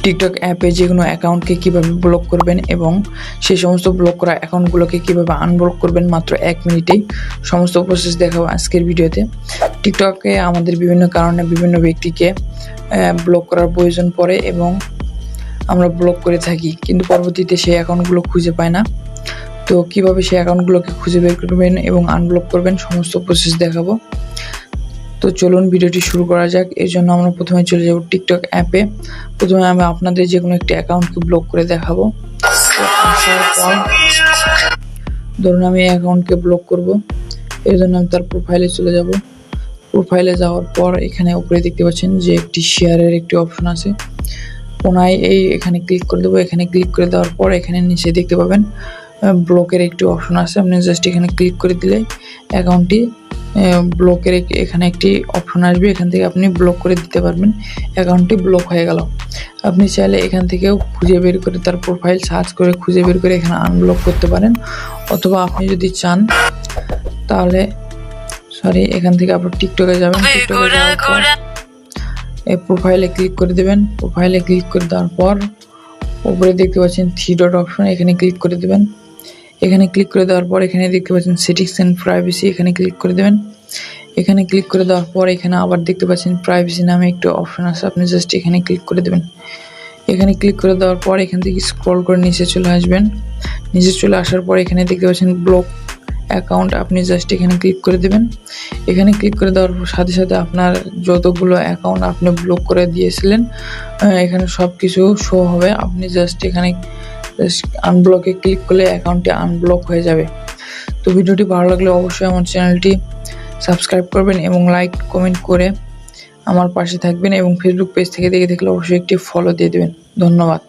TikTok অ্যাপে যে কোনো অ্যাকাউন্টকে কীভাবে ব্লক করবেন এবং সেই সমস্ত ব্লক করা অ্যাকাউন্টগুলোকে কীভাবে আনব্লক করবেন মাত্র 1 মিনিটেই সমস্ত প্রসেস দেখাবো আজকের ভিডিওতে। টিকটকে আমাদের বিভিন্ন কারণে বিভিন্ন ব্যক্তিকে ব্লক করার প্রয়োজন পড়ে এবং আমরা ব্লক করে থাকি, কিন্তু পরবর্তীতে সেই অ্যাকাউন্টগুলো খুঁজে পাই না। তো কীভাবে সেই অ্যাকাউন্টগুলোকে খুঁজে বের করবেন এবং আনব্লক করবেন সমস্ত প্রসেস দেখাবো। তো চলুন ভিডিওটি শুরু করা যাক। এর জন্য আমরা প্রথমে চলে যাব টিকটক অ্যাপে। প্রথমে আমি আপনাদের যে কোনো একটি অ্যাকাউন্টকে ব্লক করে দেখাবো। আসার পর ধরুন আমি এই অ্যাকাউন্টকে ব্লক করব, এর জন্য আমি তার প্রোফাইলে চলে যাব। প্রোফাইলে যাওয়ার পর এখানে উপরে দেখতে পাচ্ছেন যে একটি শেয়ারের একটি অপশন আছে, কোনায় এখানে ক্লিক করে দেবো। এখানে ক্লিক করে দেওয়ার পর এখানে নিচে দেখতে পাবেন ব্লকের একটি অপশন আছে, আপনি জাস্ট এখানে ক্লিক করে দিলে অ্যাকাউন্টটি ব্লকের এখানে একটি অপশন আসবে, এখান থেকে আপনি ব্লক করে দিতে পারবেন। অ্যাকাউন্টটি ব্লক হয়ে গেল। আপনি চাইলে এখান থেকেও খুঁজে বের করে তার প্রোফাইল সার্চ করে খুঁজে বের করে এখানে আনব্লক করতে পারেন, অথবা আপনি যদি চান তাহলে এখান থেকে আপনার টিকটকে যাবেন। টিকটকে যাওয়ার পর এই প্রোফাইলে ক্লিক করে দেবেন। প্রোফাইলে ক্লিক করে দেওয়ার পর উপরে দেখতে পাচ্ছেন 3 ডট অপশন, এখানে ক্লিক করে দেবেন। এখানে ক্লিক করে দেওয়ার পর এখানে দেখতে পাচ্ছেন সেটিংস অ্যান্ড প্রাইভেসি, এখানে ক্লিক করে দেবেন। এখানে ক্লিক করে দেওয়ার পর এখানে আবার দেখতে পাচ্ছেন প্রাইভেসি নামে একটি অপশন আছে, আপনি জাস্ট এখানে ক্লিক করে দেবেন। এখানে ক্লিক করে দেওয়ার পর এখান থেকে স্ক্রল করে নিচে চলে আসবেন। নিচে চলে আসার পর এখানে দেখতে পাচ্ছেন ব্লক অ্যাকাউন্ট, আপনি জাস্ট এখানে ক্লিক করে দেবেন। এখানে ক্লিক করে দেওয়ার সাথে সাথে আপনার যতগুলো অ্যাকাউন্ট আপনি ব্লক করে দিয়েছিলেন এখানে সব কিছু শো হবে। আপনি জাস্ট এখানে আনব্লকে ক্লিক করলে অ্যাকাউন্টটি আনব্লক হয়ে যাবে। তো ভিডিওটি ভালো লাগলে অবশ্যই আমার চ্যানেলটি সাবস্ক্রাইব করবেন এবং লাইক কমেন্ট করে আমার পাশে থাকবেন, এবং ফেসবুক পেজ থেকে দেখে থাকলে অবশ্যই একটি ফলো দিয়ে দেবেন। ধন্যবাদ।